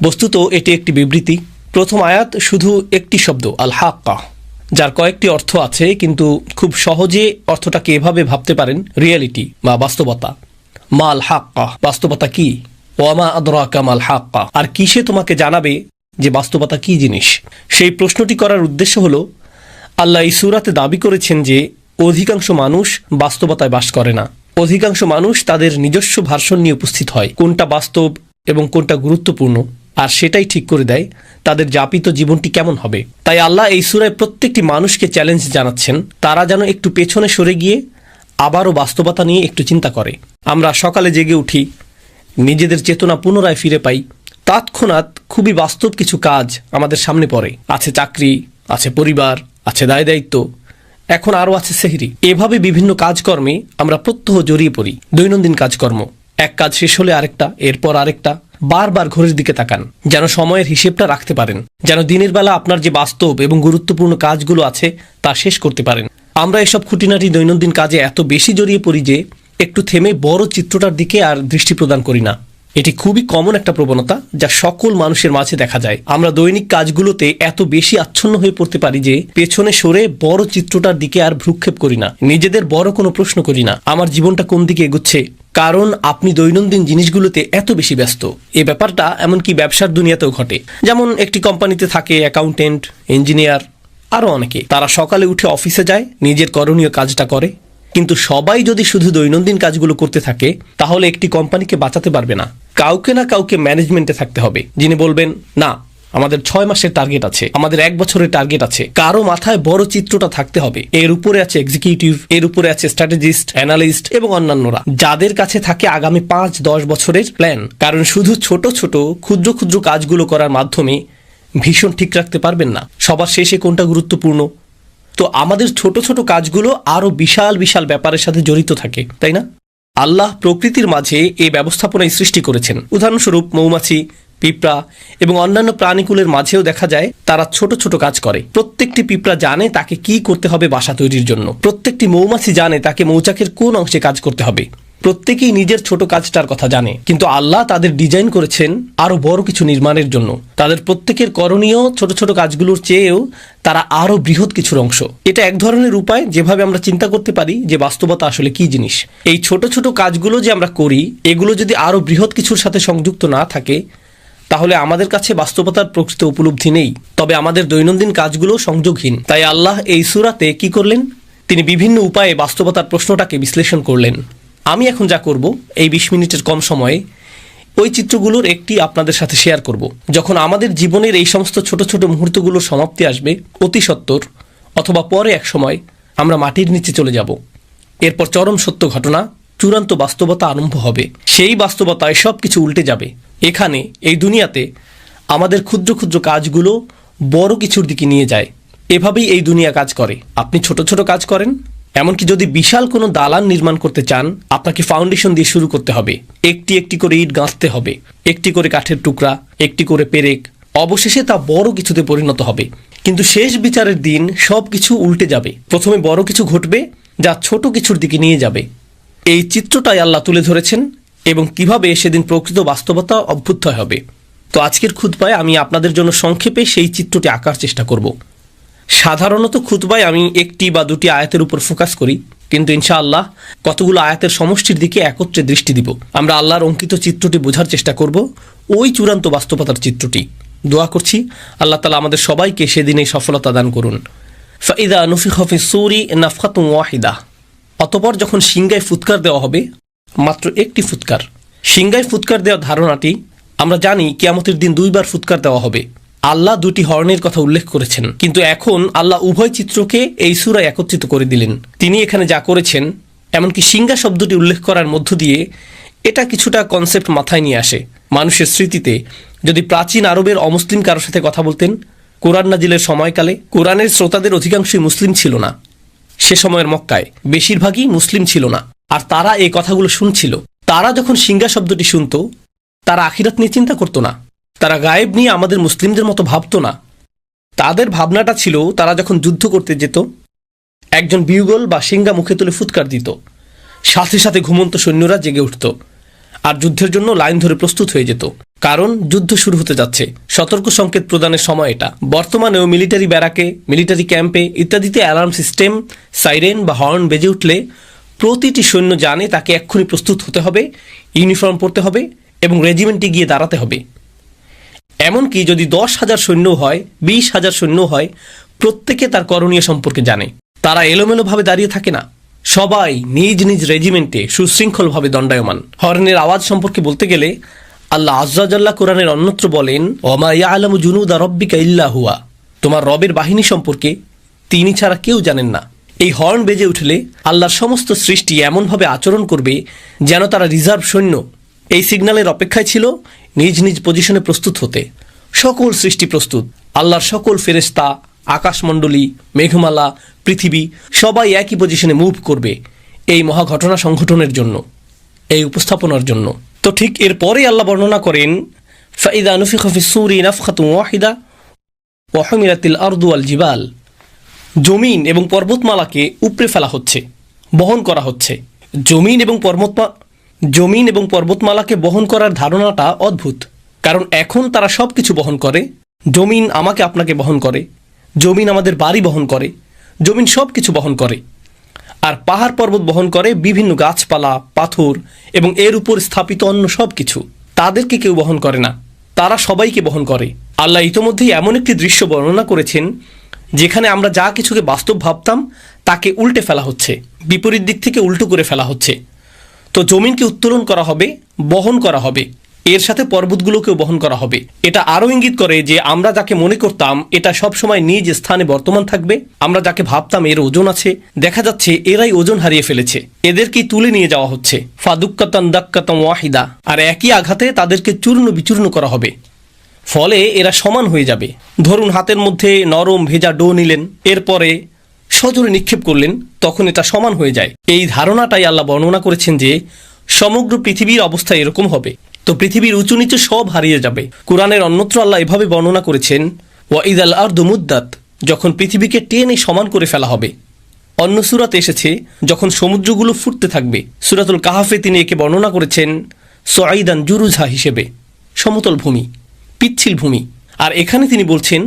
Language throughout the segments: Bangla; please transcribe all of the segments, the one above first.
বস্তুত এটি একটি বিবৃতি। প্রথম আয়াত শুধু একটি শব্দ আল হাক্কা, যার কয়েকটি অর্থ আছে, কিন্তু খুব সহজে অর্থটাকে এভাবে ভাবতে পারেন রিয়েলিটি বা বাস্তবতা। মাল হাক্কা, বাস্তবতা কি? ওয়ামা আদরাকা মাল হাক্কা, আর কিসে তোমাকে জানাবে যে বাস্তবতা কি জিনিস? সেই প্রশ্নটি করার উদ্দেশ্য হলো, আল্লাহ এই সূরাতে দাবি করেছেন যে অধিকাংশ মানুষ বাস্তবতায় বাস করে না। অধিকাংশ মানুষ তাদের নিজস্ব ভার্সন নিয়ে উপস্থিত হয়, কোনটা বাস্তব এবং কোনটা গুরুত্বপূর্ণ, আর সেটাই ঠিক করে দেয় তাদের যাপিত জীবনটি কেমন হবে। তাই আল্লাহ এই সূরায় প্রত্যেকটি মানুষকে চ্যালেঞ্জ জানাচ্ছেন, তারা যেন একটু পেছনে সরে গিয়ে আবারও বাস্তবতা নিয়ে একটু চিন্তা করে। আমরা সকালে জেগে উঠি, নিজেদের চেতনা পুনরায় ফিরে পাই, তৎক্ষণাৎ খুবই বাস্তব কিছু কাজ আমাদের সামনে পড়ে। আছে চাকরি, আছে পরিবার, আছে দায় দায়িত্ব, এখন আরও আছে সেহরি। এভাবে বিভিন্ন কাজকর্মে আমরা প্রত্যহ জড়িয়ে পড়ি। দৈনন্দিন কাজকর্ম, এক কাজ শেষ হলে আরেকটা, এরপর আরেকটা। বারবার ঘড়ির দিকে তাকান, যেন সময়ের হিসেবটা রাখতে পারেন, যেন দিনের বেলা আপনার যে বাস্তব এবং গুরুত্বপূর্ণ কাজগুলো আছে তা শেষ করতে পারেন। আমরা এসব খুঁটিনাটি দৈনন্দিন কাজে এত বেশি জড়িয়ে পড়ি যে একটু থেমে বড় চিত্রটার দিকে আর দৃষ্টি প্রদান করি না। এটি খুবই কমন একটা প্রবণতা যা সকল মানুষের মাঝে দেখা যায়। আমরা দৈনিক কাজগুলোতে এত বেশি আচ্ছন্ন হয়ে পড়তে পারি যে পেছনে সরে বড় চিত্রটার দিকে আর ভ্রুক্ষেপ করি না, নিজেদের বড় কোনো প্রশ্ন করি না, আমার জীবনটা কোন দিকে এগোচ্ছে, কারণ আপনি দৈনন্দিন জিনিসগুলোতে এত বেশি ব্যস্ত। এই ব্যাপারটা এমনকি ব্যবসার দুনিয়াতেও ঘটে। যেমন একটি কোম্পানিতে থাকে অ্যাকাউন্টেন্ট, ইঞ্জিনিয়ার, আরও অনেকে। তারা সকালে উঠে অফিসে যায়, নিজের করণীয় কাজটা করে, কিন্তু সবাই যদি শুধু দৈনন্দিন কাজগুলো করতে থাকে তাহলে একটি কোম্পানিকে বাঁচাতে পারবে না। কাউকে না কাউকে ম্যানেজমেন্টে থাকতে হবে, যিনি বলবেন না আমাদের 6 মাসের টার্গেট আছে, আমাদের 1 বছরের টার্গেট আছে। কারো মাথায় বড় চিত্রটা থাকতে হবে। এর উপরে আছে এক্সিকিউটিভ, এর উপরে আছে স্ট্র্যাটেজিস্ট, অ্যানালিস্ট এবং অন্যান্যরা, যাদের কাছে থাকে আগামী 5-10 বছরের প্ল্যান। কারণ শুধু ছোট ছোট ক্ষুদ্র ক্ষুদ্র কাজগুলো করার মাধ্যমে ভীষণ ঠিক রাখতে পারবেন না সবার শেষে কোনটা গুরুত্বপূর্ণ। তো আমাদের ছোট ছোট কাজগুলো আরো বিশাল বিশাল ব্যাপারের সাথে জড়িত থাকে, তাই না? আল্লাহ প্রকৃতির মাঝে এই ব্যবস্থাপনায় সৃষ্টি করেছেন। উদাহরণস্বরূপ মৌমাছি, পিঁপড়া এবং অন্যান্য প্রাণীকুলের মাঝেও দেখা যায় তারা ছোট ছোট কাজ করে। প্রত্যেকটি পিঁপড়া জানে তাকে কি করতে হবে বাসা তৈরির জন্য। প্রত্যেকটি মৌমাছি জানে তাকে মৌচাকের কোন অংশে কাজ করতে হবে। প্রত্যেকেই নিজের ছোট কাজটার কথা জানে, কিন্তু আল্লাহ তাদের ডিজাইন করেছেন আরো বড় কিছু নির্মাণের জন্য। তাদের প্রত্যেকের করণীয় ছোট ছোট কাজগুলোর চেয়েও তারা আরো বৃহৎ কিছুর অংশ। এটা এক ধরনের উপায় যেভাবে আমরা চিন্তা করতে পারি যে বাস্তবতা আসলে কি জিনিস। এই ছোট ছোট কাজগুলো যে আমরা করি, এগুলো যদি আরো বৃহৎ কিছুর সাথে সংযুক্ত না থাকে তাহলে আমাদের কাছে বাস্তবতার প্রকৃত উপলব্ধি নেই। তবে আমাদের দৈনন্দিন কাজগুলো সংযোগহীন। তাই আল্লাহ এই সূরাতে কি করলেন? তিনি বিভিন্ন উপায়ে বাস্তবতার প্রশ্নটাকে বিশ্লেষণ করলেন। আমি এখন যা করব এই 20 মিনিটের কম সময়ে ওই চিত্রগুলোর একটি আপনাদের সাথে শেয়ার করব। যখন আমাদের জীবনের এই সমস্ত ছোট ছোট মুহূর্তগুলোর সমাপ্তি আসবে অতি সত্বর, অথবা পরে এক সময় আমরা মাটির নিচে চলে যাব, এরপর চরম সত্য ঘটনা, চূড়ান্ত বাস্তবতা আরম্ভ হবে। সেই বাস্তবতায় সব কিছু উল্টে যাবে। এখানে এই দুনিয়াতে আমাদের ক্ষুদ্র ক্ষুদ্র কাজগুলো বড় কিছুর দিকে নিয়ে যায়। এভাবেই এই দুনিয়া কাজ করে। আপনি ছোট ছোট কাজ করেন, এমনকি যদি বিশাল কোনো দালান নির্মাণ করতে চান আপনাকে ফাউন্ডেশন দিয়ে শুরু করতে হবে। একটি একটি করে ইট গাঁথতে হবে, একটি করে কাঠের টুকরা, একটি করে পেরেক, অবশেষে তা বড় কিছুতে পরিণত হবে। কিন্তু শেষ বিচারের দিন সব কিছু উল্টে যাবে। প্রথমে বড় কিছু ঘটবে যা ছোট কিছুর দিকে নিয়ে যাবে। এই চিত্রটাই আল্লাহ তুলে ধরেছেন এবং কিভাবে সেদিন প্রকৃত বাস্তবতা অভ্যুদয় হবে। তো আজকের খুতবায় আমি আপনাদের জন্য সংক্ষেপে সেই চিত্রটি আঁকার চেষ্টা করব। সাধারণত খুতবায় আমি একটি বা দুটি আয়াতের উপর ফোকাস করি, কিন্তু ইনশাআল্লাহ কতগুলো আয়াতের সমষ্টির দিকে একত্রে দৃষ্টি দিব। আমরা আল্লাহর অঙ্কিত চিত্রটি বোঝার চেষ্টা করব, ওই চূড়ান্ত বাস্তবতার চিত্রটি। দোয়া করছি আল্লাহ তাআলা আমাদের সবাইকে সেদিনে সফলতা দান করুন। ফাইদা নুফিখা ফিস সূরি নাফখাতুন ওয়াহিদা, অতঃপর যখন সিংগায় ফুৎকার দেওয়া হবে, মাত্র একটি ফুৎকার। সিংগায় ফুৎকার দেওয়ার ধারণাটি আমরা জানি কিয়ামতের দিন 2 বার ফুৎকার দেওয়া হবে। আল্লাহ 2টি হর্নের কথা উল্লেখ করেছেন, কিন্তু এখন আল্লাহ উভয় চিত্রকে এই সূরায় একত্রিত করে দিলেন। তিনি এখানে যা করেছেন, এমনকি সিংগা শব্দটি উল্লেখ করার মধ্য দিয়ে এটা কিছুটা কনসেপ্ট মাথায় নিয়ে আসে। মানুষের স্মৃতিতে যদি প্রাচীন আরবের অমুসলিম কারোর সাথে কথা বলতেন, কোরআন নাজিলের সময়কালে কোরআনের শ্রোতাদের অধিকাংশই মুসলিম ছিল না। সে সময়ের মক্কায় বেশিরভাগই মুসলিম ছিল না, আর তারা এই কথাগুলো শুনছিল। তারা যখন সিংগা শব্দটি শুনত, তারা আখিরাত নিয়ে চিন্তা করতো না, তারা গায়েব নিয়ে আমাদের মুসলিমদের মতো ভাবতো না। তাদের ভাবনাটা ছিল তারা যখন যুদ্ধ করতে যেত, একজন বিউগল বা সিংগা মুখে তুলে ফুৎকার দিত, সাথে সাথে ঘুমন্ত সৈন্যরা জেগে উঠত আর যুদ্ধের জন্য লাইন ধরে প্রস্তুত হয়ে যেত। কারণ যুদ্ধ শুরু হতে যাচ্ছে, সতর্ক সংকেত প্রদানের সময় এটা। বর্তমানেও মিলিটারি ব্যারাকে, মিলিটারি ক্যাম্পে ইত্যাদিতে অ্যালার্ম সিস্টেম, সাইরেন বা হর্ন বেজে উঠলে প্রতিটি সৈন্য জানে তাকে এক্ষুনি প্রস্তুত হতে হবে, ইউনিফর্ম পরতে হবে এবং রেজিমেন্টে গিয়ে দাঁড়াতে হবে। এমনকি যদি 10,000 সৈন্য হয়, 20,000 সৈন্য হয়, প্রত্যেকে তার করণীয় সম্পর্কে জানে। তারা এলোমেলোভাবে দাঁড়িয়ে থাকে না, সবাই নিজ নিজ রেজিমেন্টে সুশৃঙ্খলভাবে দণ্ডায়মান। হর্নের আওয়াজ সম্পর্কে বলতে গেলে আল্লাহ আযজা জাল্লা কোরআনের অন্যত্র বলেন, ওমা ইয়ালামু জুনুদা রাব্বিকা ইল্লা হুয়া, তোমার রবের বাহিনী সম্পর্কে তিনি ছাড়া কেউ জানেন না। এই হর্ন বেজে উঠলে আল্লাহর সমস্ত সৃষ্টি এমনভাবে আচরণ করবে যেন তারা রিজার্ভ সৈন্য। এই সিগন্যালের অপেক্ষায় ছিল নিজ নিজ পজিশনে প্রস্তুত হতে। সকল সৃষ্টি প্রস্তুত, আল্লাহর সকল ফেরেশতা, আকাশমণ্ডলী, মেঘমালা, পৃথিবী সবাই একই পজিশনে মুভ করবে এই মহা ঘটনা সংঘটনের জন্য, এই উপস্থাপনার জন্য। তো ঠিক এরপরেই আল্লাহ বর্ণনা করেন, ফাইদা নুফিখা ফিস-সূরি নাফখাতুন ওয়াহিদা ওয়া হুমিলাতিল আরদু ওয়াল জিবাল, জমিন এবং পর্বতমালাকে উপড়ে ফেলা হচ্ছে, বহন করা হচ্ছে। জমিন এবং পর্বতমালাকে বহন করার ধারণাটা অদ্ভুত, কারণ এখন তারা সব কিছু বহন করে। জমিন আমাকে আপনাকে বহন করে, জমিন আমাদের বাড়ি বহন করে, জমিন সব কিছু বহন করে। আর পাহাড় পর্বত বহন করে বিভিন্ন গাছপালা, পাথর এবং এর উপর স্থাপিত অন্য সব কিছু। তাদেরকে কেউ বহন করে না, তারা সবাইকে বহন করে। আল্লাহ ইতোমধ্যেই এমন একটি দৃশ্য বর্ণনা করেছেন যেখানে আমরা যা কিছুকে বাস্তব ভাবতাম তাকে উল্টে ফেলা হচ্ছে, বিপরীত দিক থেকে উল্টো করে ফেলা হচ্ছে। তো জমিনকে উত্তোলন করা হবে, বহন করা হবে, এর সাথে পর্বতগুলোকেও বহন করা হবে। এটা আরও ইঙ্গিত করে যে আমরা যাকে মনে করতাম এটা সব সময় নিজ স্থানে বর্তমান থাকবে, আমরা যাকে ভাবতাম এর ওজন আছে, দেখা যাচ্ছে এরাই ওজন হারিয়ে ফেলেছে, এদেরকেই তুলে নিয়ে যাওয়া হচ্ছে। ফাদুক্কাতান দাক্কাতাম ওয়াহিদা, আর একই আঘাতে তাদেরকে চূর্ণ বিচূর্ণ করা হবে, ফলে এরা সমান হয়ে যাবে। ধরুন হাতের মধ্যে নরম ভেজা ডো নিলেন, এরপরে সজোরে নিক্ষেপ করলেন, তখন এটা সমান হয়ে যায়। এই ধারণাটাই আল্লাহ বর্ণনা করেছেন যে সমগ্র পৃথিবীর অবস্থা এরকম হবে। তো পৃথিবীর উঁচু নিচু সব হারিয়ে যাবে। কোরআনের অন্যত্র আল্লাহ এভাবে বর্ণনা করেছেন, ওয়া ইদাল আরদু মুদ্দাত, যখন পৃথিবীকে টেনে সমান করে ফেলা হবে। অন্য সূরাতে এসেছে যখন সমুদ্রগুলো ফুটতে থাকবে। সূরাতুল কাহাফে তিনি একে বর্ণনা করেছেন সুআইদান জুরুজা হিসেবে, সমতল ভূমি, পিচ্ছিল ভূমি। আর এখানে তিনি বলছেন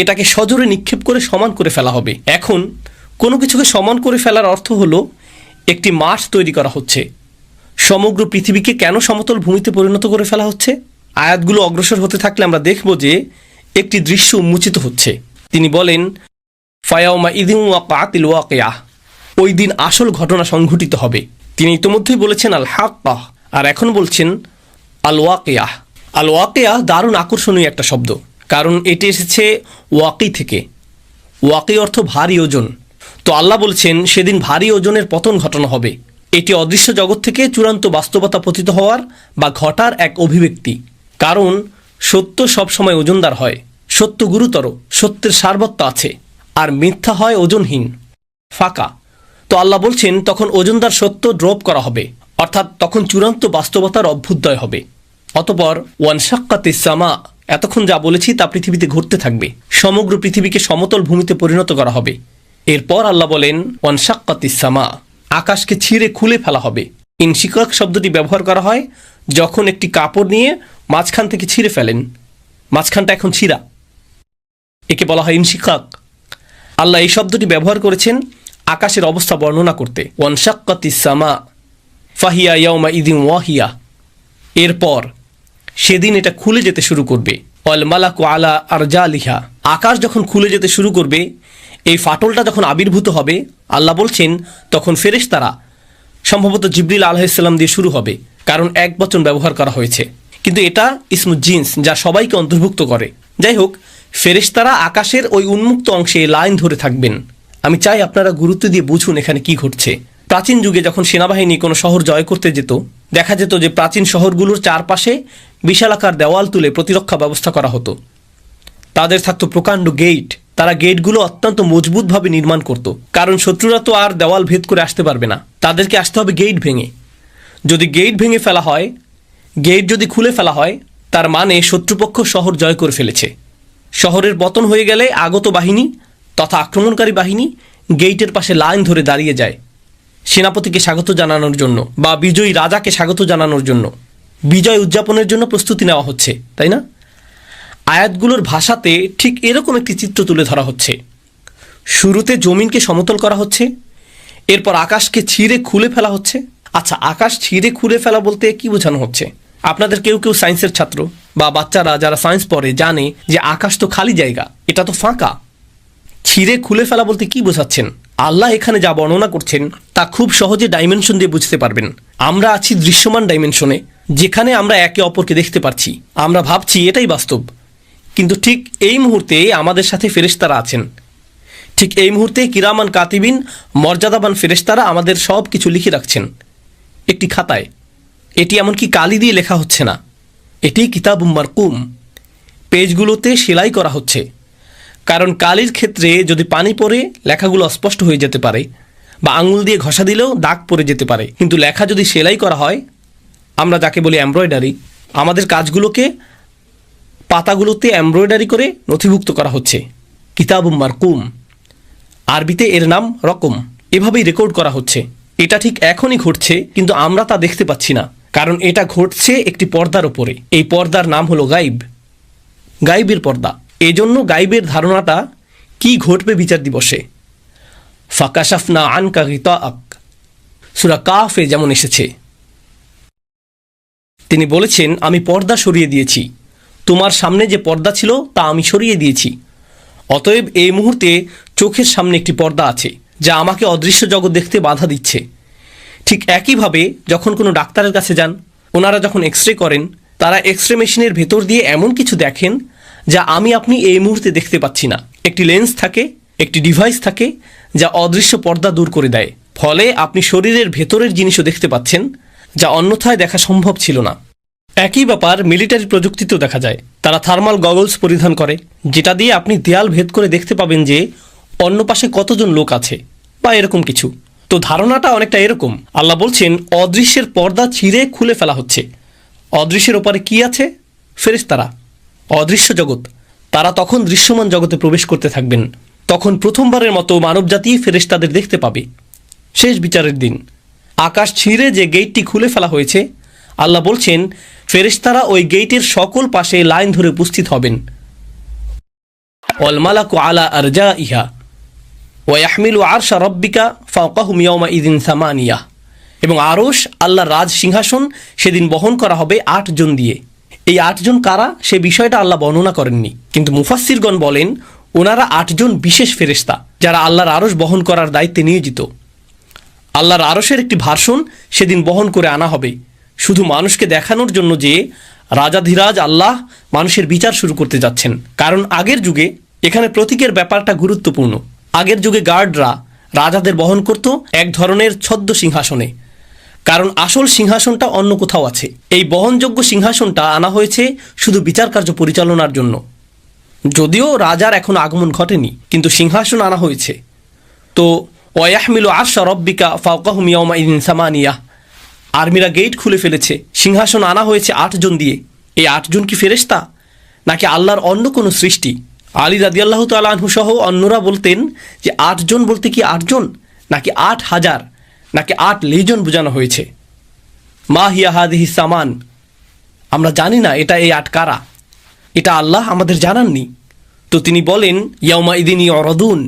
এটাকে সজোরে নিক্ষেপ করে সমান করে ফেলা হবে। এখন কোনো কিছুকে সমান করে ফেলার অর্থ হলো একটি মাঠ তৈরি করা হচ্ছে। সমগ্র পৃথিবীকে কেন সমতল ভূমিতে পরিণত করে ফেলা হচ্ছে? আয়াতগুলো অগ্রসর হতে থাকলে আমরা দেখব যে একটি দৃশ্য উন্মোচিত হচ্ছে। তিনি বলেন, ফায়াউমা ইদিন ওয়াকাতিল ওয়াকিয়াহ, ওই দিন আসল ঘটনা সংঘটিত হবে। তিনি ইতিমধ্যেই বলেছেন আল হাক্কাহ, আর এখন বলছেন আল ওয়াকিয়াহ। আল ওয়াকিয়াহ দারুণ আকর্ষণীয় একটা শব্দ, কারণ এটি এসেছে ওয়াকি থেকে। ওয়াকি অর্থ ভারী ওজন। তো আল্লাহ বলছেন সেদিন ভারী ওজনের পতন ঘটনা হবে। এটি অদৃশ্য জগৎ থেকে চূড়ান্ত বাস্তবতা পতিত হওয়ার বা ঘটার এক অভিব্যক্তি। কারণ সত্য সবসময় ওজনদার হয়, সত্য গুরুতর, সত্যের সারবত্য আছে, আর মিথ্যা হয় ওজনহীন, ফাঁকা। তো আল্লাহ বলছেন তখন ওজনদার সত্য ড্রপ করা হবে, অর্থাৎ তখন চূড়ান্ত বাস্তবতার অভ্যুদয় হবে। অতপর ওয়ানশাক্কাতিস সামা, এতক্ষণ যা বলেছি তা পৃথিবীতে ঘটতে থাকবে। সমগ্র পৃথিবীকে সমতল ভূমিতে পরিণত করা হবে। এরপর আল্লাহ বলেন ওয়ানশাক্কাতিস সামা, আকাশকে ছিঁড়ে খুলে ফেলা হবে। ইনশিকাক শব্দটি ব্যবহার করা হয় যখন একটি কাপড় নিয়ে মাঝখান থেকে ছিঁড়ে ফেলেন, মাঝখানটা এখন ছিঁড়া, একে বলা হয় ইনশিকাক। আল্লাহ এই শব্দটি ব্যবহার করেছেন আকাশের অবস্থা বর্ণনা করতে। ওয়ানশাক্কাতিস সামা ফাহিয়া ইয়াউমা ইদিন ওয়াহিয়া, এরপর সেদিন এটা খুলে যেতে শুরু করবে। ওয়াল মালাকু আলা আরজালিহা, আকাশ যখন খুলে যেতে শুরু করবে, এই ফাটলটা যখন আবির্ভূত হবে, আল্লাহ বলছেন তখন ফেরেশতারা, সম্ভবত জিবরিল আলাইহিসসালাম দিয়ে শুরু হবে, কারণ এক বচন ব্যবহার করা হয়েছে, কিন্তু এটা ইসমু জিন্স, যা সবাইকে অন্তর্ভুক্ত করে। যাই হোক, ফেরেশতারা আকাশের ওই উন্মুক্ত অংশে লাইন ধরে থাকবেন। আমি চাই আপনারা গুরুত্ব দিয়ে বুঝুন এখানে কি ঘটছে। প্রাচীন যুগে যখন সেনাবাহিনী কোনো শহর জয় করতে যেত, দেখা যেত যে প্রাচীন শহরগুলোর চারপাশে বিশালাকার দেওয়াল তুলে প্রতিরক্ষা ব্যবস্থা করা হতো। তাদের থাকতো প্রকাণ্ড গেট, তারা গেটগুলো অত্যন্ত মজবুতভাবে নির্মাণ করত, কারণ শত্রুরা তো আর দেওয়াল ভেদ করে আসতে পারবে না, তাদেরকে আসতে হবে গেট ভেঙে। যদি গেট ভেঙে ফেলা হয়, গেট যদি খুলে ফেলা হয়, তার মানে শত্রুপক্ষ শহর জয় করে ফেলেছে। শহরের পতন হয়ে গেলে আগত বাহিনী তথা আক্রমণকারী বাহিনী গেটের পাশে লাইন ধরে দাঁড়িয়ে যায় সেনাপতিকে স্বাগত জানানোর জন্য বা বিজয়ী রাজাকে স্বাগত জানানোর জন্য। বিজয় উদযাপনের জন্য প্রস্তুতি নেওয়া হচ্ছে, তাই না? আয়াতগুলোর ভাষাতে ঠিক এরকম একটি চিত্র তুলে ধরা হচ্ছে। শুরুতে জমিনকে সমতল করা হচ্ছে, এরপর আকাশকে ছিঁড়ে খুলে ফেলা হচ্ছে। আচ্ছা, আকাশ ছিঁড়ে খুলে ফেলা বলতে কি বোঝানো হচ্ছে? আপনাদের কেউ কেউ সায়েন্সের ছাত্র বা বাচ্চারা যারা সায়েন্স পড়ে জানে যে আকাশ তো খালি জায়গা, এটা তো ফাঁকা। ছিঁড়ে খুলে ফেলা বলতে কি বোঝাচ্ছেন? আল্লাহ এখানে যা বর্ণনা করছেন তা খুব সহজে ডাইমেনশন দিয়ে বুঝতে পারবেন। আমরা আছি দৃশ্যমান ডাইমেনশনে, যেখানে আমরা একে অপরকে দেখতে পারছি, আমরা ভাবছি এটাই বাস্তব। কিন্তু ঠিক এই মুহূর্তে আমাদের সাথে ফেরেশতারা আছেন। ঠিক এই মুহূর্তে কিরামান কাতিবিন, মর্যাদাবান ফেরেশতারা আমাদের সব কিছু লিখে রাখছেন একটি খাতায়। এটি এমনকি কালি দিয়ে লেখা হচ্ছে না, এটি কিতাবুম মারকুম, পেজগুলোতে সেলাই করা হচ্ছে। কারণ কালির ক্ষেত্রে যদি পানি পড়ে লেখাগুলো অস্পষ্ট হয়ে যেতে পারে, বা আঙুল দিয়ে ঘষা দিলেও দাগ পড়ে যেতে পারে। কিন্তু লেখা যদি সেলাই করা হয়, আমরা যাকে বলি এমব্রয়ডারি, আমাদের কাজগুলোকে পাতাগুলোতে এমব্রয়ডারি করে নথিভুক্ত করা হচ্ছে। কিতাবুম মারকুম, আরবিতে এর নাম রকম। এভাবেই রেকর্ড করা হচ্ছে। এটা ঠিক এখনই ঘটছে, কিন্তু আমরা তা দেখতে পাচ্ছি না, কারণ এটা ঘটছে একটি পর্দার ওপরে। এই পর্দার নাম হলো গাইব, গাইবের পর্দা। এজন্য গাইবের ধারণাটা কি ঘটবে বিচার দিবসে। ফাকাশাফনা আনকা গিতাআক, সূরা কাফে যেমন এসেছে। তিনি বলেছেন, আমি পর্দা সরিয়ে দিয়েছি, তোমার সামনে যে পর্দা ছিল তা আমি সরিয়ে দিয়েছি। অতএব এই মুহূর্তে চোখের সামনে একটি পর্দা আছে যা আমাকে অদৃশ্য জগৎ দেখতে বাধা দিচ্ছে। ঠিক একইভাবে যখন কোনো ডাক্তারের কাছে যান, ওনারা যখন এক্স রে করেন, তারা এক্স রে মেশিনের ভেতর দিয়ে এমন কিছু দেখেন যা আমি আপনি এই মুহূর্তে দেখতে পাচ্ছি না। একটি লেন্স থাকে, একটি ডিভাইস থাকে যা অদৃশ্য পর্দা দূর করে দেয়। ফলে আপনি শরীরের ভেতরের জিনিসও দেখতে পাচ্ছেন, যা অন্যথায় দেখা সম্ভব ছিল না। একই ব্যাপার মিলিটারি প্রযুক্তিতেও দেখা যায়। তারা থার্মাল গগলস পরিধান করে, যেটা দিয়ে আপনি দেয়াল ভেদ করে দেখতে পাবেন যে অন্য পাশে কতজন লোক আছে, বা এরকম কিছু। তো ধারণাটা অনেকটা এরকম। আল্লাহ বলছেন, অদৃশ্যের পর্দা ছিঁড়ে খুলে ফেলা হচ্ছে। অদৃশ্যের ওপারে কি আছে? ফেরেশতারা, অদৃশ্য জগৎ। তারা তখন দৃশ্যমান জগতে প্রবেশ করতে থাকবেন। তখন প্রথমবারের মতো মানবজাতি ফেরেশতাদের দেখতে পাবে। শেষ বিচারের দিন আকাশ ছিঁড়ে যে গেটটি খুলে ফেলা হয়েছে, আল্লাহ বলছেন ফেরেশতারা ওই গেটের সকল পাশে লাইন ধরে উপস্থিত হবেন। ওয়াল মালাকু আলা আরজাইহা ওয়া ইয়াহমিলু আরশা রাব্বিকা ফাওকাহুম ইয়াওমাইযিন সামানিয়া। এবং আরশ, আল্লাহর রাজ সিংহাসন, সেদিন বহন করা হবে 8 জন দিয়ে। এই 8 জন কারা সে বিষয়টা আল্লাহ বর্ণনা করেননি, কিন্তু মুফাসসিরগণ বলেন ওনারা 8 জন বিশেষ ফেরেশতা যারা আল্লাহর আরশ বহন করার দায়িত্বে নিয়োজিত। আল্লাহর আরশের একটি ভার্সন সেদিন বহন করে আনা হবে, শুধু মানুষকে দেখানোর জন্য যে রাজাধিরাজ আল্লাহ মানুষের বিচার শুরু করতে যাচ্ছেন। কারণ আগের যুগে এখানে প্রতীকের ব্যাপারটা গুরুত্বপূর্ণ। আগের যুগে গার্ডরা রাজাদের বহন করত এক ধরনের ছদ্ম সিংহাসনে, কারণ আসল সিংহাসনটা অন্য কোথাও আছে। এই বহনযোগ্য সিংহাসনটা আনা হয়েছে শুধু বিচার কার্য পরিচালনার জন্য। যদিও রাজার এখন আগমন ঘটেনি, কিন্তু সিংহাসন আনা হয়েছে। তো ওয়াহমিলু আরশা রাব্বিকা ফাওকাহুম ইয়াওমাইযিন সামানিয়া, আর্মিরা গেট খুলে ফেলেছে, সিংহাসন আনা হয়েছে 8 জন দিয়ে। এই 8 জন কি ফেরেশতা নাকি আল্লাহর অন্য কোনো সৃষ্টি? আলী রাদিয়াল্লাহু তাআলা আনহু সহ অন্যরা বলতেন যে 8 জন বলতে কি 8 জন, নাকি 8,000, নাকি 8 লেজন বোঝানো হয়েছে। মা হিয়া হাদিহি সামান, আমরা জানি না এটা এই 8 কারা, এটা আল্লাহ আমাদের জানাননি। তো তিনি বলেন ইয়াউমাইযিন ইউরাদুন,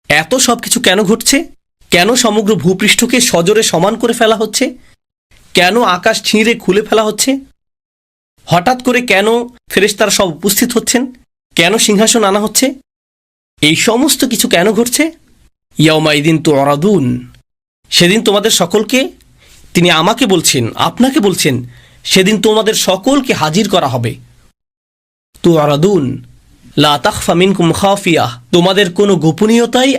এত সব কিছু কেন ঘটছে? কেন সমগ্র ভূপৃষ্ঠকে সজোরে সমান করে ফেলা হচ্ছে? কেন আকাশ ছিঁড়ে খুলে ফেলা হচ্ছে? হঠাৎ করে কেন ফেরেশতারা সব উপস্থিত হচ্ছেন? কেন সিংহাসন আনা হচ্ছে? এই সমস্ত কিছু কেন ঘটছে? ইয়াউমাইযিন তুরাদুন, সেদিন তোমাদের সকলকে, তিনি আমাকে বলছেন, আপনাকে বলছেন, সেদিন তোমাদের সকলকে হাজির করা হবে। তুরাদুন লা তাখফা মিনকুম খাফিয়া, তোমাদের কোনো গোপনীয়তাই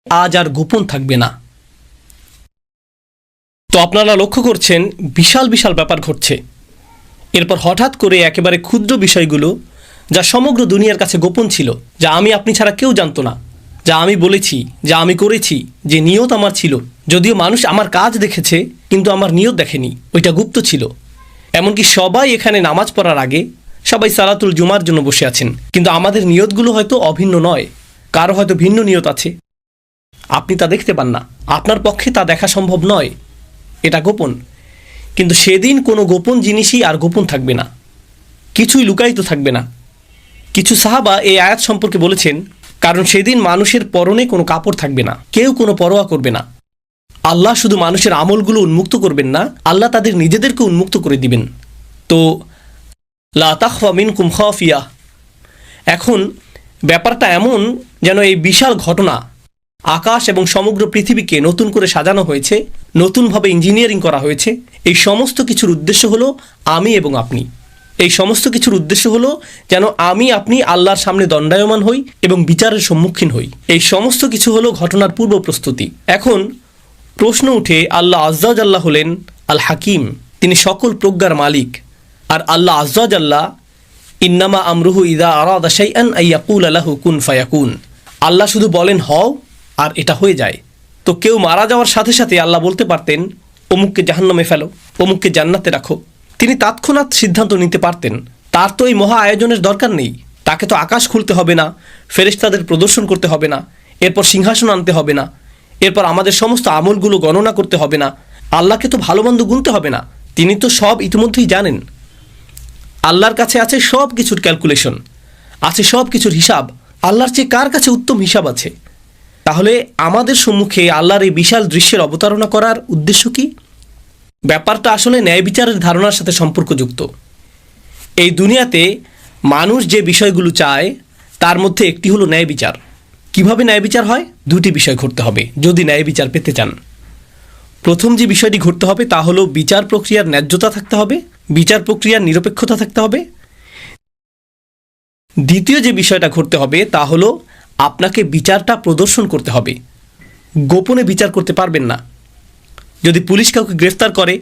আজ আর গোপন থাকবে না। তো আপনারা লক্ষ্য করছেন বিশাল বিশাল ব্যাপার ঘটছে। এরপর হঠাৎ করে একেবারে ক্ষুদ্র বিষয়গুলো যা সমগ্র দুনিয়ার কাছে গোপন ছিল, যা আমি আপনি ছাড়া কেউ জানতো না, যা আমি বলেছি, যা আমি করেছি, যে নিয়ত আমার ছিল, যদিও মানুষ আমার কাজ দেখেছে কিন্তু আমার নিয়ত দেখেনি, ওইটা গুপ্ত ছিল। এমনকি সবাই এখানে নামাজ পড়ার আগে সবাই সালাতুল জুমার জন্য বসে আছেন, কিন্তু আমাদের নিয়তগুলো হয়তো অভিন্ন নয়, কারো হয়তো ভিন্ন নিয়ত আছে। আপনি তা দেখতে পান না, আপনার পক্ষে তা দেখা সম্ভব নয়, এটা গোপন। কিন্তু সেদিন কোনো গোপন জিনিসই আর গোপন থাকবে না, কিছুই লুকায়িত থাকবে না। কিছু সাহাবা এই আয়াত সম্পর্কে বলেছেন, কারণ সেদিন মানুষের পরনে কোনো কাপড় থাকবে না, কেউ কোনো পরোয়া করবে না। আল্লাহ শুধু মানুষের আমলগুলো উন্মুক্ত করবেন না, আল্লাহ তাদের নিজেদেরকে উন্মুক্ত করে দিবেন। তো লা তাখফা মিনকুম খাফিয়া। এখন ব্যাপারটা এমন যেন এই বিশাল ঘটনা, আকাশ এবং সমগ্র পৃথিবীকে নতুন করে সাজানো হয়েছে, নতুনভাবে ইঞ্জিনিয়ারিং করা হয়েছে। এই সমস্ত কিছুর উদ্দেশ্য হলো আমি এবং আপনি। এই সমস্ত কিছুর উদ্দেশ্য হলো যেন আমি আপনি আল্লাহর সামনে দণ্ডায়মান হই এবং বিচারের সম্মুখীন হই। এই সমস্ত কিছু হলো ঘটনার পূর্ব প্রস্তুতি। এখন প্রশ্ন উঠে, আল্লাহ আজ্জাওয়াজাল্লাহ হলেন আল হাকিম, তিনি সকল প্রজ্ঞার মালিক। আর আল্লাহ আজ্জাওয়াজাল্লাহ ইন্নামা আমরুহু ইদা আরাদা শাইআন আইয়াকুলা লাহু কুন ফায়াকুন। আল্লাহ শুধু বলেন হও আর এটা হয়ে যায়। তো কেউ মারা যাওয়ার সাথে সাথে আল্লাহ বলতে পারতেন অমুককে জাহান্নামে ফেলো, অমুককে জান্নাতে রাখো। তিনি তৎক্ষণাৎ সিদ্ধান্ত নিতে পারতেন। তার তো এই মহা আয়োজনের দরকার নেই। তাকে তো আকাশ খুলতে হবে না, ফেরেশতাদের প্রদর্শন করতে হবে না, এরপর সিংহাসন আনতে হবে না, এরপর আমাদের সমস্ত আমলগুলো গণনা করতে হবে না, আল্লাহকে তো ভালো মন্দ গুনতে হবে না। তিনি তো সব ইতিমধ্যেই জানেন। আল্লাহর কাছে আছে সব কিছুর ক্যালকুলেশন, আছে সব কিছুর হিসাব। আল্লাহর চেয়ে কার কাছে উত্তম হিসাব আছে? তাহলে আমাদের সম্মুখে আল্লাহর এই বিশাল দৃশ্যের অবতারণা করার উদ্দেশ্য কি? ব্যাপারটা আসলে ন্যায় বিচারের ধারণার সাথে সম্পর্কযুক্ত। এই দুনিয়াতে মানুষ যে বিষয়গুলো চায় তার মধ্যে একটি হলো ন্যায় বিচার। কিভাবে ন্যায় বিচার হয়? দুটি বিষয় ঘটতে হবে যদি ন্যায় বিচার পেতে চান। প্রথম যে বিষয়টি ঘটতে হবে তা হলো বিচার প্রক্রিয়ার ন্যায্যতা থাকতে হবে, বিচার প্রক্রিয়ার নিরপেক্ষতা থাকতে হবে। দ্বিতীয় যে বিষয়টা ঘটতে হবে তা হলো আপনাকে বিচারটা প্রদর্শন করতে হবে। গোপনে বিচার করতে পারবেন না। যদি পুলিশ কাউকে গ্রেফতার করে,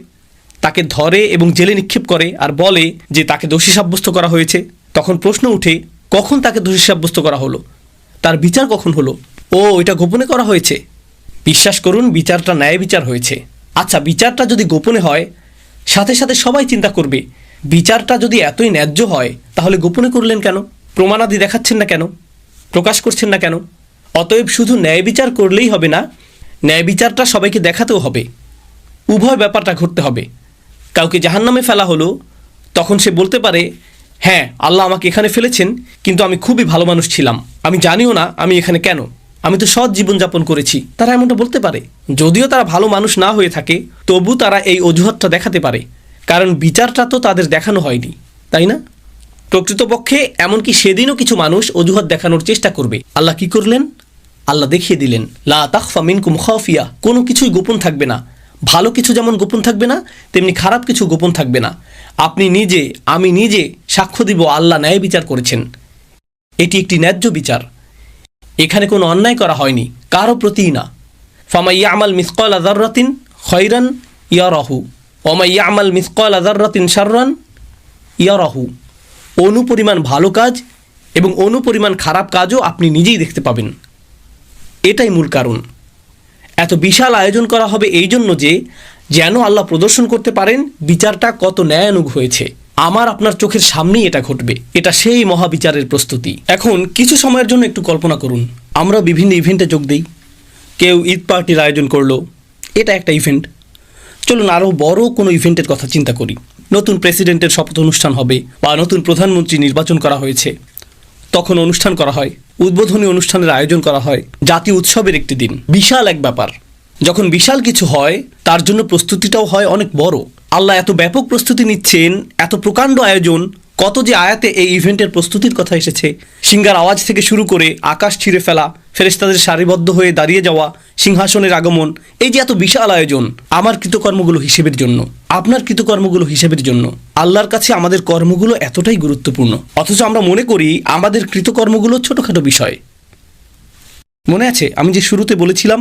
তাকে ধরে এবং জেলে নিক্ষেপ করে আর বলে যে তাকে দোষী সাব্যস্ত করা হয়েছে, তখন প্রশ্ন উঠে কখন তাকে দোষী সাব্যস্ত করা হলো, তার বিচার কখন হলো? ও, এটা গোপনে করা হয়েছে। বিশ্বাস করুন, বিচারটা ন্যায় বিচার হয়েছে। আচ্ছা, বিচারটা যদি গোপনে হয়, সাথে সাথে সবাই চিন্তা করবে বিচারটা যদি এতই ন্যায্য হয় তাহলে গোপনে করলেন কেন? প্রমাণাদি দেখাচ্ছেন না কেন? প্রকাশ করছেন না কেন? অতএব শুধু ন্যায় বিচার করলেই হবে না, ন্যায় বিচারটা সবাইকে দেখাতেও হবে। উভয় ব্যাপারটা ঘটতে হবে। কাউকে জাহান্নামে ফেলা হলো, তখন সে বলতে পারে, হ্যাঁ, আল্লাহ আমাকে এখানে ফেলেছেন, কিন্তু আমি খুবই ভালো মানুষ ছিলাম, আমি জানিও না আমি এখানে কেন, আমি তো সৎ জীবনযাপন করেছি। তারা এমনটা বলতে পারে। যদিও তারা ভালো মানুষ না হয়ে থাকে, তবু তারা এই অজুহাতটা দেখাতে পারে, কারণ বিচারটা তো তাদের দেখানো হয়নি, তাই না? প্রকৃতপক্ষে এমনকি সেদিনও কিছু মানুষ অজুহাত দেখানোর চেষ্টা করবে। আল্লাহ কি করলেন? আল্লাহ দেখিয়ে দিলেন, লা তাখফা মিনকুম খাফিয়া, কোনো কিছুই গোপন থাকবে না। ভালো কিছু যেমন গোপন থাকবে না, তেমনি খারাপ কিছু গোপন থাকবে না। আপনি নিজে, আমি নিজে সাক্ষ্য দিব আল্লাহ ন্যায় বিচার করেছেন। এটি একটি ন্যায্য বিচার। এখানে কোনো অন্যায় করা হয়নি, কারো প্রতিই না। ফামান ইয়ামাল মিসকালা যাররাতিন খায়রান ইয়ারাহু ওয়া ইয়ামাল মিসকালা যাররাতিন শাররান ইয়ারাহু। অনুপরিমাণ ভালো কাজ এবং অনুপরিমাণ খারাপ কাজও আপনি নিজেই দেখতে পাবেন। এটাই মূল কারণ। এত বিশাল আয়োজন করা হবে এই জন্য যে যেন আল্লাহ প্রদর্শন করতে পারেন বিচারটা কত ন্যায়ানুগ হয়েছে। আমার আপনার চোখের সামনেই এটা ঘটবে। এটা সেই মহাবিচারের প্রস্তুতি। এখন কিছু সময়ের জন্য একটু কল্পনা করুন, আমরা বিভিন্ন ইভেন্টে যোগ দিই। কেউ ঈদ পার্টির আয়োজন করলো, এটা একটা ইভেন্ট। চলুন আরও বড় কোনো ইভেন্টের কথা চিন্তা করি। নতুন প্রেসিডেন্টের শপথ অনুষ্ঠান হবে বা নতুন প্রধানমন্ত্রী নির্বাচন করা হয়েছে, তখন অনুষ্ঠান করা হয়, উদ্বোধনী অনুষ্ঠানের আয়োজন করা হয়, জাতীয় উৎসবের একটি দিন। বিশাল এক ব্যাপার। যখন বিশাল কিছু হয় তার জন্য প্রস্তুতিটাও হয় অনেক বড়। আল্লাহ এত ব্যাপক প্রস্তুতি নিচ্ছেন, এত প্রকাণ্ড আয়োজন। কত যে আয়াতে এই ইভেন্টের প্রস্তুতির কথা এসেছে। সিঙ্গার আওয়াজ থেকে শুরু করে আকাশ ছিঁড়ে ফেলা, ফেরেশতাদের সারিবদ্ধ হয়ে দাঁড়িয়ে যাওয়া, সিংহাসনের আগমন, এই যে এত বিশাল আয়োজন, আমার কৃতকর্মগুলো হিসেবের জন্য, আপনার কৃতকর্মগুলো হিসেবের জন্য। আল্লাহর কাছে আমাদের কর্মগুলো এতটাই গুরুত্বপূর্ণ, অথচ আমরা মনে করি আমাদের কৃতকর্মগুলো ছোটোখাটো বিষয়। মনে আছে আমি যে শুরুতে বলেছিলাম,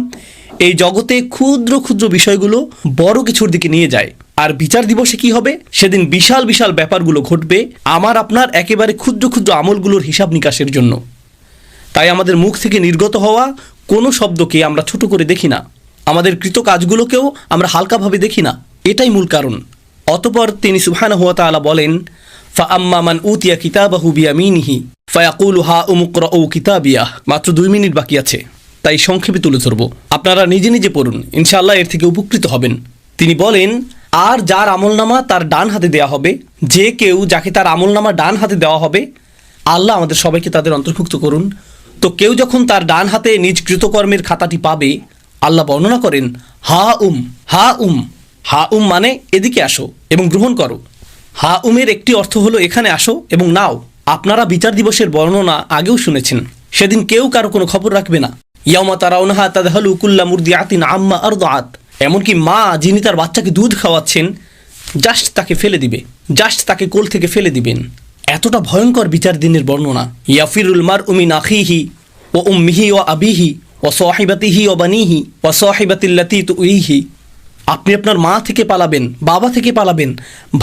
এই জগতে ক্ষুদ্র ক্ষুদ্র বিষয়গুলো বড় কিছুর দিকে নিয়ে যায়। আর বিচার দিবসে কি হবে? সেদিন বিশাল বিশাল ব্যাপারগুলো ঘটবে আমার আপনার একেবারে ক্ষুদ্র ক্ষুদ্র আমলগুলোর হিসাব নিকাশের জন্য। তাই আমাদের মুখ থেকে নির্গত হওয়া কোনো শব্দকে আমরা ছোট করে দেখি না, আমাদের কৃত কাজগুলোকেও আমরা হালকাভাবে দেখি না। এটাই মূল কারণ। অতঃপর তিনি সুবহানাহু ওয়া তাআলা বলেন, ফাআম্মা মান উতিয়া কিতাবাহু বিয়ামিনিহি ফায়াকুলু হা উমুকরাউ কিতাবিয়াহ। মাত্র 2 মিনিট বাকি আছে, তাই সংক্ষেপে তুলে ধরব। আপনারা নিজে নিজে পড়ুন, ইনশাআল্লাহ এর থেকে উপকৃত হবেন। তিনি বলেন, আর যার আমলনামা তার ডান হাতে দেওয়া হবে, যে কেউ যাকে তার আমলনামা ডান হাতে দেওয়া হবে, আল্লাহ আমাদের সবাইকে তাদের অন্তর্ভুক্ত করুন। তো কেউ যখন তার ডান হাতে নিজ কৃতকর্মের খাতাটি পাবে, আল্লাহ বর্ণনা করেন হা উম হা উম। হা উম মানে এদিকে আসো এবং গ্রহণ করো। হা উমের একটি অর্থ হলো এখানে আসো এবং নাও। আপনারা বিচার দিবসের বর্ণনা আগেও শুনেছেন। সেদিন কেউ কারো কোনো খবর রাখবে না। ইয়াউমা তারাউনাহা তাদহালু কুল্লা মুরদিআতিন আম্মা আরদাআত। এমনকি মা যিনি তার বাচ্চাকে দুধ খাওয়াচ্ছেন, জাস্ট তাকে ফেলে দিবে, জাস্ট তাকে কোল থেকে ফেলে দিবেন। এতটা ভয়ঙ্কর বিচার দিনের বর্ণনা। ইয়াফিরুল মারউ মিন আখিহি ওয়া উম্মিহি ওয়া আবিহি ওয়া সাহিবাতিহি ওয়া বানিহি ওয়া সাহিবাতিল্লাতী তুইহি। আপনি আপনার মা থেকে পালাবেন, বাবা থেকে পালাবেন,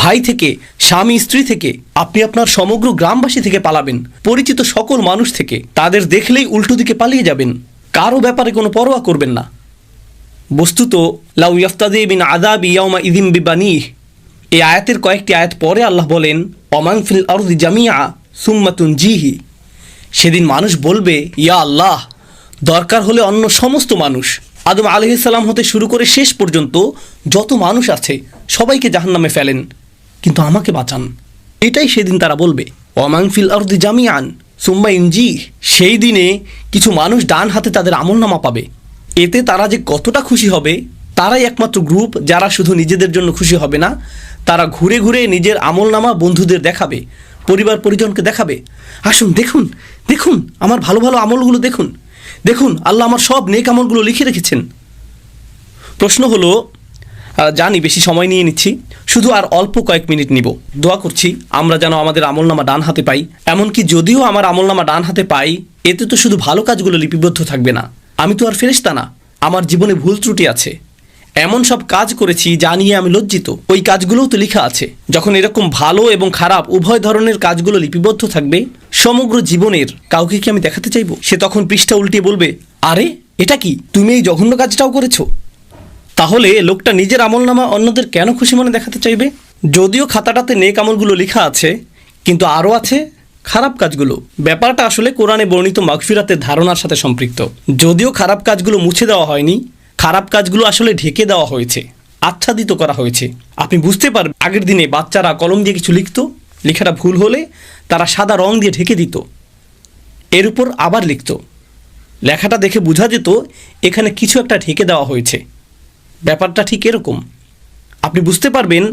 ভাই থেকে, স্বামী স্ত্রী থেকে, আপনি আপনার সমগ্র গ্রামবাসী থেকে পালাবেন, পরিচিত সকল মানুষ থেকে। তাদের দেখলেই উল্টো দিকে পালিয়ে যাবেন, কারো ব্যাপারে কোনো পরোয়া করবেন না। বস্তুত লাউ ইয়াফতাদি মিন আযাবি ইয়াউমা ইযিম বিবানিহ। এই আয়াতের কয়েকটি আয়াত পরে আল্লাহ বলেন ওমান ফিল আরদি জামিআ সুম্মা তুনজিহি। সেদিন মানুষ বলবে, ইয়া আল্লাহ, দরকার হলে অন্য সমস্ত মানুষ, আদম আলাইহিস সালাম হতে শুরু করে শেষ পর্যন্ত যত মানুষ আছে সবাইকে জাহান্নামে ফেলেন, কিন্তু আমাকে বাঁচান। এটাই সেদিন তারা বলবে। ওমান ফিল আরদি জামিআন সুম্মা ইনজি। সেই দিনে কিছু মানুষ ডান হাতে তাদের আমলনামা পাবে। এতে তারা যে কতটা খুশি হবে, তারাই একমাত্র গ্রুপ যারা শুধু নিজেদের জন্য খুশি হবে না, তারা ঘুরে ঘুরে নিজের আমলনামা বন্ধুদের দেখাবে, পরিবার পরিজনকে দেখাবে। আসুন দেখুন, দেখুন আমার ভালো ভালো আমলগুলো দেখুন, দেখুন আল্লাহ আমার সব নেক আমলগুলো লিখে রেখেছেন। প্রশ্ন হলো, জানি বেশি সময় নিয়ে নিচ্ছি, শুধু আর অল্প কয়েক মিনিট নিব। দোয়া করছি আমরা যেন আমাদের আমলনামা ডান হাতে পাই। এমনকি যদিও আমার আমলনামা ডান হাতে পাই, এতে তো শুধু ভালো কাজগুলো লিপিবদ্ধ থাকবে না। আমি তো আর ফেরেশতা না, আমার জীবনে ভুল ত্রুটি আছে, এমন সব কাজ করেছি যা নিয়ে আমি লজ্জিত, ওই কাজগুলোও তো লেখা আছে। যখন এরকম ভালো এবং খারাপ উভয় ধরনের কাজগুলো লিপিবদ্ধ থাকবে সমগ্র জীবনের, কাউকে কি আমি দেখাতে চাইবো? সে তখন পৃষ্ঠা উল্টিয়ে বলবে, আরে এটা কি, তুমি এই জঘন্য কাজটাও করেছো? তাহলে লোকটা নিজের আমলনামা অন্যদের কেন খুশি মনে দেখাতে চাইবে? যদিও খাতাটাতে নেক আমলগুলো লেখা আছে, কিন্তু আরও আছে খারাপ কাজগুলো। ব্যাপারটা আসলে কোরআনে বর্ণিত মাগফিরাতের ধারণার সাথে সম্পৃক্ত। যদিও খারাপ কাজগুলো মুছে দেওয়া হয়নি, খারাপ কাজগুলো আসলে ঢেকে দেওয়া হয়েছে, আচ্ছাদিত করা হয়েছে। আপনি বুঝতে পারবেন, আগের দিনে বাচ্চারা কলম দিয়ে কিছু লিখত, লেখাটা ভুল হলে তারা সাদা রং দিয়ে ঢেকে দিত, এর উপর আবার লিখত। লেখাটা দেখে বোঝা যেত এখানে কিছু একটা ঢেকে দেওয়া হয়েছে। ব্যাপারটা ঠিক এরকম। আপনি বুঝতে পারবেন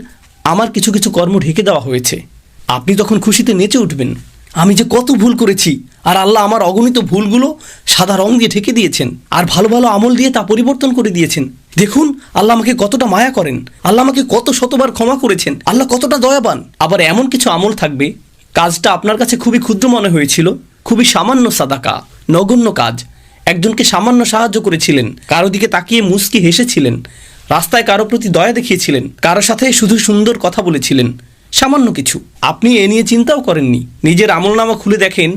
আমার কিছু কিছু কর্ম ঢেকে দেওয়া হয়েছে। আপনি তখন খুশিতে নেচে উঠবেন, আমি যে কত ভুল করেছি, আর আল্লাহ আমার অগণিত ভুলগুলো সাদা রং দিয়ে ঢেকে দিয়েছেন, আর ভালো ভালো আমল দিয়ে তা পরিবর্তন করে দিয়েছেন। দেখুন আল্লাহ আমাকে কতটা মায়া করেন, আল্লাহ আমাকে কত শতবার ক্ষমা করেছেন, আল্লাহ কতটা দয়াবান। আবার এমন কিছু আমল থাকবে, কাজটা আপনার কাছে খুবই ক্ষুদ্র মনে হয়েছিল, খুবই সামান্য সাদাকা, নগণ্য কাজ। একজনকে সামান্য সাহায্য করেছিলেন, কারো দিকে তাকিয়ে মুচকি হেসেছিলেন, রাস্তায় কারো প্রতি দয়া দেখিয়েছিলেন, কারো সাথে শুধু সুন্দর কথা বলেছিলেন, সামান্য কিছু। আপনি এ নিয়ে চিন্তাও করেননি। নিজের আমলনামা খুলে দেখেন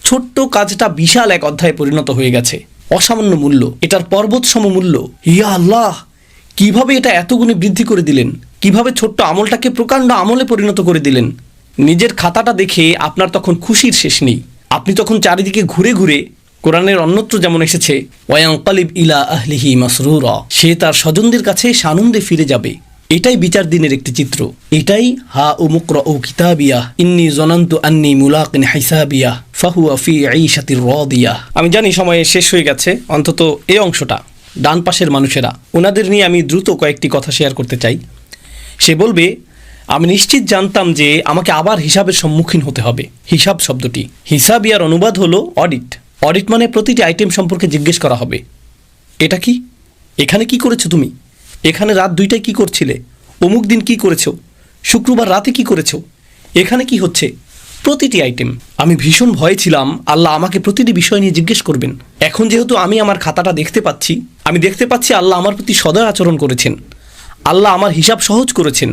ছোট্ট কাজটা বিশাল এক অধ্যায়ে পরিণত হয়ে গেছে। অসামান্য মূল্য, এটার পর্বত সম মূল্য। ইয়া আল্লাহ, কিভাবে এটা এত গুণে বৃদ্ধি করে দিলেন, কিভাবে ছোট্ট আমলটাকে প্রকাণ্ড আমলে পরিণত করে দিলেন। নিজের খাতাটা দেখে আপনার তখন খুশির শেষ নেই। আপনি তখন চারিদিকে ঘুরে ঘুরে, কোরআনের অন্যত্র যেমন এসেছে ওয়ায়ানকালিব ইলা আহলিহি মাসরুরা, সে তার স্বজনদের কাছে সানন্দে ফিরে যাবে। এটাই বিচার দিনের একটি চিত্র। এটাই হা উমুকরাউ কিতাবিয়া ইন্নী জনান্তু আন্নী মুলাকিন হিসাবিয়া ফাহুয়া ফি ঈশাতির রাদিয়া। আমি জানি সময় শেষ হয়ে গেছে, অন্তত এই অংশটা। ডান পাশের মানুষেরা, ওনাদের নিয়ে আমি দ্রুত কয়েকটি কথা শেয়ার করতে চাই। সে বলবে, আমি নিশ্চিত জানতাম যে আমাকে আবার হিসাবের সম্মুখীন হতে হবে। হিসাব শব্দটি হিসাবিয়ার অনুবাদ হলো অডিট। অডিট মানে প্রতিটি আইটেম সম্পর্কে জিজ্ঞেস করা হবে। এটা কি, এখানে কি করেছো তুমি, এখানে রাত 2টায় কি করছিলে, অমুক দিন কি করেছো, শুক্রবার রাতে কি করেছো, এখানে কি হচ্ছে, প্রতিটি আইটেম। আমি ভীষণ ভয়ে ছিলাম আল্লাহ আমাকে প্রতিটি বিষয় নিয়ে জিজ্ঞেস করবেন। এখন যেহেতু আমি আমার খাতাটা দেখতে পাচ্ছি, আমি দেখতে পাচ্ছি আল্লাহ আমার প্রতি সদয় আচরণ করেছেন, আল্লাহ আমার হিসাব সহজ করেছেন।